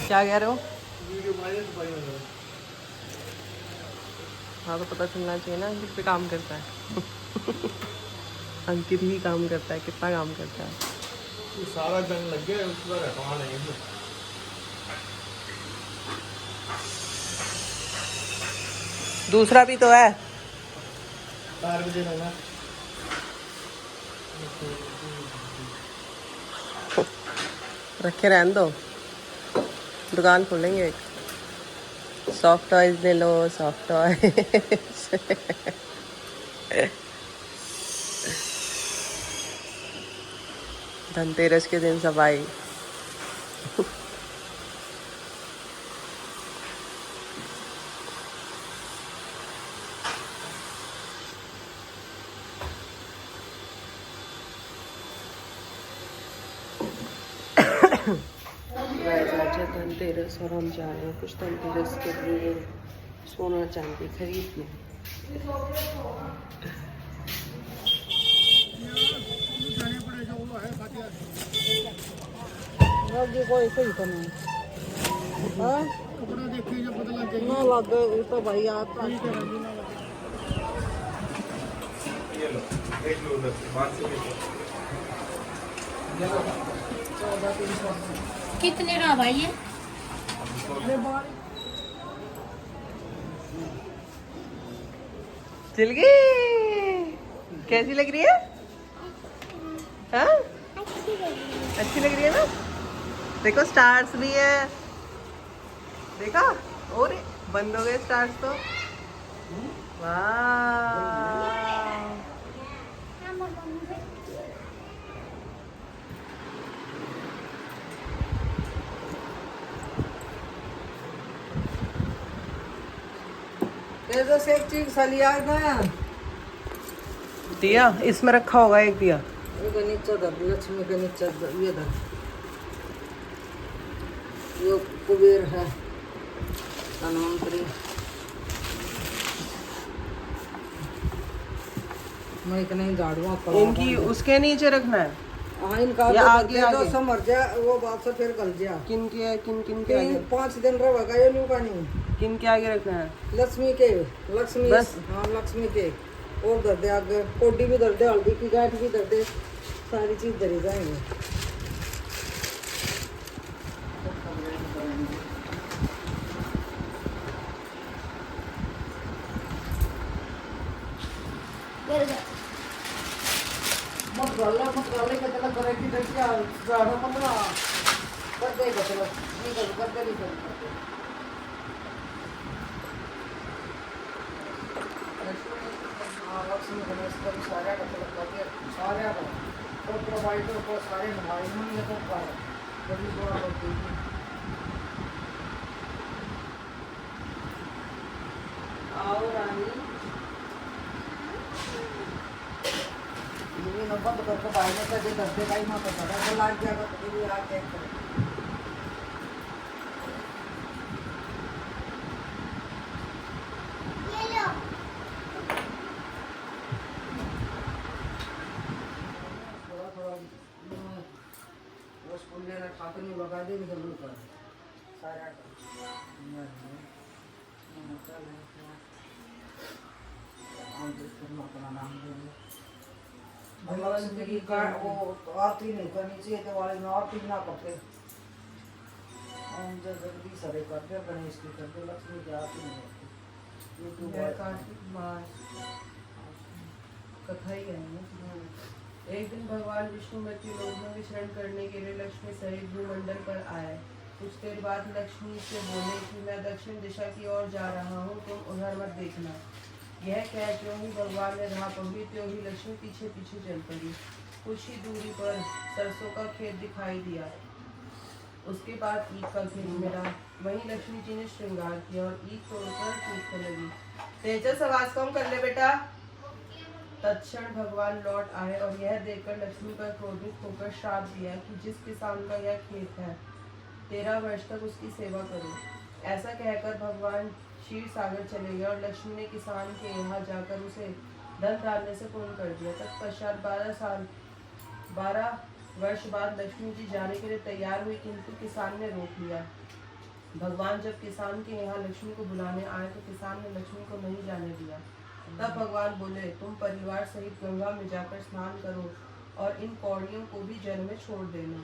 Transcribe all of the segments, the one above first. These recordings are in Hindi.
क्या कह रहे हो? वीडियो वायरल तो भाई हो। हाँ तो पता चलना चाहिए ना अंकित पे काम करता है। अंकित ही काम करता है, कितना काम करता है। तू सारा जंग लग गया उस पर हटवा लेंगे। दूसरा भी तो है। 4 बजे रहना। रखे रहने दो, दुकान खोलेंगे एक। सॉफ्ट टॉयज ले लो, सॉफ्ट टॉयज। धनतेरस के दिन सफाई। आज है धनतेरस और हम जा रहे हैं कुछ धनतेरस के लिए सोना चांदी खरीदने। कोई सही तो नहीं ना लग तो भाई आप ये लो, देख लो उधर से, बाहर से देखो। कितने रहा भाई ये? चल गई। कैसी लग रही है? हाँ अच्छी लग रही है ना। देखो स्टार्स भी है, देखा? और बंद हो गए स्टार्स तो। वाह से एक चीज सलिया ना दिया इसमें रखा होगा एक दिया। ये नीचे धर, लक्ष्मी के नीचे ये धर, ये कुबेर है, धनवंतरी। मैं एक नहीं झाड़ूंगा इनकी उसके नीचे रखना है। हाँ इनका या तो आगे आगे तो आगे समझ जा वो बात से फिर गल जा। किन के किन किन के आगे? 5 दिन रहेगा ये न्यू पानी। किन के आगे रखना है? लक्ष्मी के, लक्ष्मी बस? हाँ लक्ष्मी के। और दर दे आगे, कोडी भी दर दे, हल्दी की गांठ भी दर दे, सारी चीज दरी जाएंगे। मत गाले के तला करे की देखिए झाड़ा मत ना कर दे के तला निकल कर दे निकल। लक्ष्मी गणेश का भी सारे का तला कर दिया, सारे का और प्रोवाइडर को सारे भाई मन ये तो कर कभी बड़ा होती है। आओ रानी। ये बंद करके बाहर का जो दर्दे का ही मत करा तो लाग जाएगा तो भी आके चेक करो। थोड़ा वो स्कूल लेना खाते नहीं लगा दे निकल कर सारा लक्ष्मी का वो आरती नहीं करनी चाहिए तो वाले में आरती ना करते। हम जल्दी सारे करते गणेश की करते, लक्ष्मी की आरती नहीं करते। ये तो कार्तिक मास कथा ही है। एक दिन भगवान विष्णु मृत्यु लोक में विचरण करने के लिए लक्ष्मी सहित भूमंडल पर आए। कुछ देर बाद लक्ष्मी से बोले कि मैं दक्षिण दिशा की ओर जा रहा हूँ, तुम उधर मत देखना। यह कह जो ही भगवान ने राह पकड़ी त्यों ही लक्ष्मी पीछे पीछे चल पड़ी। कुछ ही दूरी पर सरसों का खेत दिखाई दिया, उसके बाद ईख का खेत मिला। वहीं लक्ष्मी जी ने श्रृंगार किया और ईख तोड़कर टूटने लगी। तेजस आवाज कम कर ले बेटा। तत्क्षण भगवान लौट आए और यह देखकर लक्ष्मी पर क्रोधित होकर श्राप दिया कि जिस किसान का यह खेत है 13 वर्ष तक उसकी सेवा करो। ऐसा कहकर भगवान क्षीर सागर चले गए और लक्ष्मी ने किसान के यहाँ जाकर उसे धन डालने से पूर्ण कर दिया। तत्पश्चात 12 वर्ष बाद लक्ष्मी जी जाने के लिए तैयार हुई, किंतु किसान ने रोक लिया। भगवान जब किसान के यहाँ लक्ष्मी को बुलाने आए तो किसान ने लक्ष्मी को नहीं जाने दिया। तब भगवान बोले, तुम परिवार सहित गंगा में जाकर स्नान करो और इन कौड़ियों को भी जल में छोड़ देना।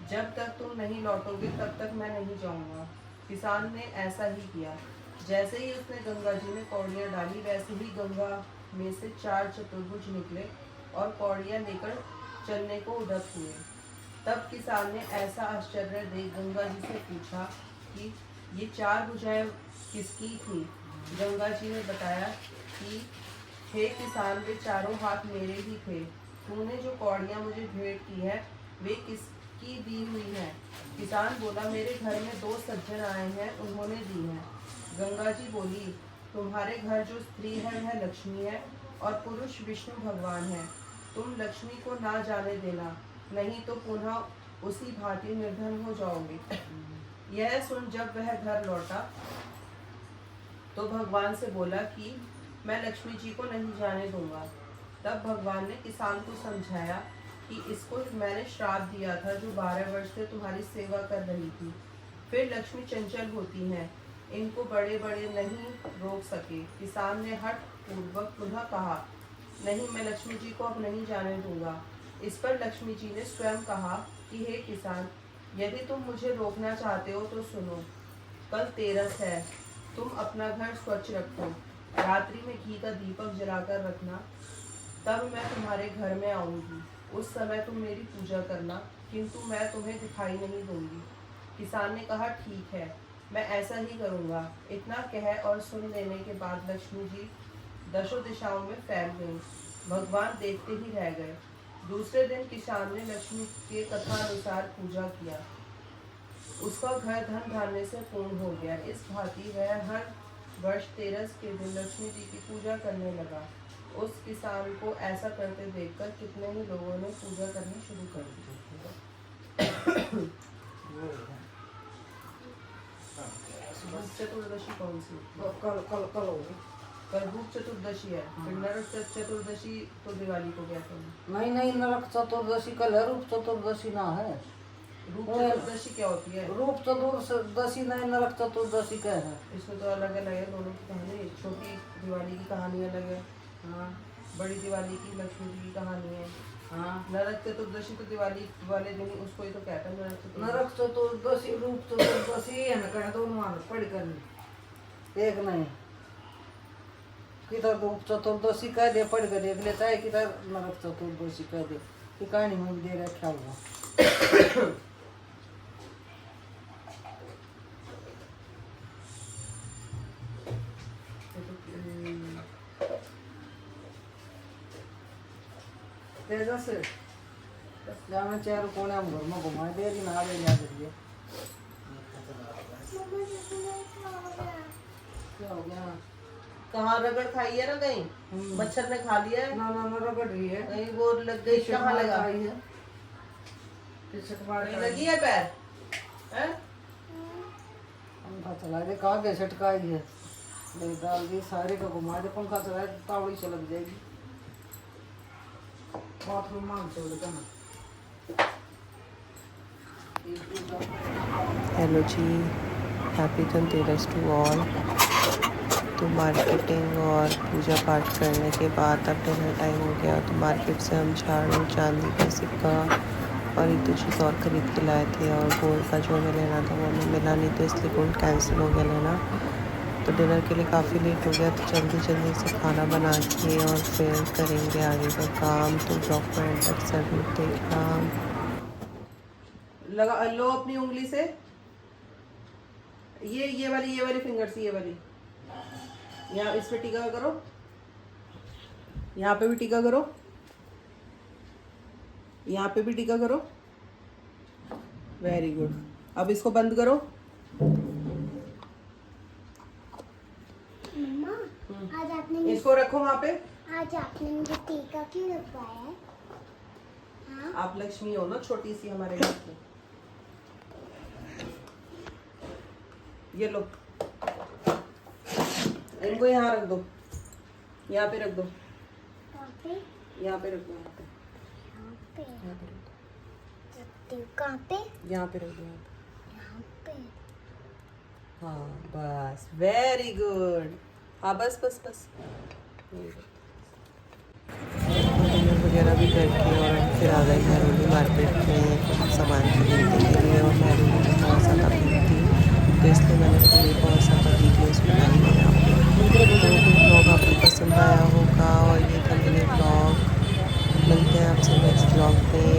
जब तक तुम नहीं लौटोगे तब तक मैं नहीं जाऊंगा। किसान ने ऐसा ही किया। जैसे ही उसने गंगा जी में कौड़ियाँ डाली वैसे ही गंगा में से 4 चतुर्भुज निकले और कौड़ियाँ लेकर चलने को उद्यत हुए। तब किसान ने ऐसा आश्चर्य देख गंगा जी से पूछा कि ये 4 भुजाएं किसकी थी। गंगा जी ने बताया कि हे किसान, वे चारों हाथ मेरे ही थे। तूने जो कौड़ियाँ मुझे भेंट की है वे किसकी दी हुई हैं? किसान बोला, मेरे घर में 2 सज्जन आए हैं, उन्होंने दी हैं। गंगा जी बोली, तुम्हारे घर जो स्त्री है वह लक्ष्मी है और पुरुष विष्णु भगवान है। तुम लक्ष्मी को ना जाने देना, नहीं तो पुनः उसी भांति निर्धन हो जाओगे। यह सुन जब वह घर लौटा तो भगवान से बोला कि मैं लक्ष्मी जी को नहीं जाने दूंगा। तब भगवान ने किसान को समझाया कि इसको मैंने श्राप दिया था जो 12 वर्ष से तुम्हारी सेवा कर रही थी। फिर लक्ष्मी चंचल होती हैं, इनको बड़े बड़े नहीं रोक सके। किसान ने हठ पूर्वक पुनः कहा, नहीं, मैं लक्ष्मी जी को अब नहीं जाने दूंगा। इस पर लक्ष्मी जी ने स्वयं कहा कि हे किसान, यदि तुम मुझे रोकना चाहते हो तो सुनो। कल तेरस है, तुम अपना घर स्वच्छ रखो, रात्रि में घी का दीपक जलाकर रखना, तब मैं तुम्हारे घर में आऊंगी। उस समय तुम मेरी पूजा करना, किंतु मैं तुम्हें दिखाई नहीं दूंगी। किसान ने कहा, ठीक है, मैं ऐसा ही करूंगा। इतना कह और सुन लेने के बाद लक्ष्मी जी दशों दिशाओं में फैल गईं। भगवान देखते ही रह गए। दूसरे दिन किसान ने लक्ष्मी के कथानुसार पूजा किया। उसका घर धन धान्य से पूर्ण हो गया। इस भांति वह हर वर्ष 13 के दिन लक्ष्मी जी की पूजा करने लगा। उस किसान को ऐसा करते देखकर कितने ही लोगों ने पूजा करनी शुरू कर दी। भूख चतुर्दशी कौन सी? कल होगी। कल भूख चतुर्दशी है। फिर नरक चतुर्दशी तो दिवाली को कहते हैं। नहीं, नरक चतुर्दशी कल है, रूप चतुर्दशी ना है। रूप चतुर्दशी क्या होती है? रूप चतुर्दशी नहीं, नरक चतुर्दशी क्या है? इसमें तो अलग अलग है दोनों की कहानी। छोटी दिवाली की कहानी अलग है, हाँ बड़ी दिवाली की लक्ष्मी जी की कहानी है। हाँ। नरक चतुर्दशी तो दिवाली वाले दिन उसको ही तो कहते हैं नरक चतुर्दशी रूप चतुर्दशी है ना, कहे दोनों मान पढ़ कर एक नहीं, किधर रूप चतुर्दशी कह दे पढ़ कर देख लेता है, किधर नरक चतुर्दशी कह दे कि कहानी में दे रखा हुआ। तेजा से जाना चार कोने हम घर में घुमाए दे रही ना दे याद रही है। क्या हो गया? कहाँ रगड़ खाई है ना कहीं? मच्छर ने खा लिया है? ना रगड़ रही है कहीं वो लग गई? कहाँ लगा? है कहीं लगी है पैर? हैं? पंखा चला दे, कहा गए छटकाई है, ले डाल दी सारे को घुमा दे, पंखा चला दे तावड़ी से लग जाएगी। बाथरूम मांग चल जाना। Hello ji, happy Dhanteras to all. तो मार्केटिंग और पूजा पाठ करने के बाद अब डिनर टाइम हो गया। तो मार्केट से हम झाड़ू, चांदी का सिक्का और एक दो चीज़ और ख़रीद के लाए थे, और गोल्ड का जो हमें लेना था वो हमें मिला नहीं, तो इसलिए गोल्ड कैंसिल हो गया लेना। तो डिनर के लिए काफ़ी लेट हो गया, तो जल्दी से खाना बना के और फिर करेंगे आगे का काम। तो ब्लॉग को एंड तक ज़रूर देखना। लगा लो अपनी उंगली से, ये वाली फिंगर से, ये वाली यहाँ इस पे टीका करो, यहाँ पे भी टीका करो, यहाँ पे भी टीका करो। Very good. अब इसको बंद करो। मम्मा, आज आपने इसको रखो वहाँ पे। आज आपने मुझे टीका क्यों लगवाया है? हाँ? आप लक्ष्मी हो ना, छोटी सी हमारे घर की। ये लो, इनको यहाँ रख दो, यहाँ पे रख दो, कहाँ पे? यहाँ पे रख दो, यहाँ पे, यहाँ पे यहाँ पे रख दो, रखती हूँ। कहाँ पे? यहाँ पे रख दो, यहाँ पे। यहाँ पे। हाँ बस वेरी गुड। हाँ बस बस बस डिनर वगैरह भी करके और हम फिर आ गए मेहरोली मार्केट में कुछ सामान खरीदने के लिए। और मेहरोली में बहुत ज़्यादा भीड़ थी तो इसलिए मैंने पूरी बहुत ज़्यादा वीडियोस बनाई हैं यहाँ पे। तो ब्लॉग आपको पसंद आया होगा और ये था मेरे ब्लॉग। मिलते हैं आपसे नेक्स्ट ब्लॉग में।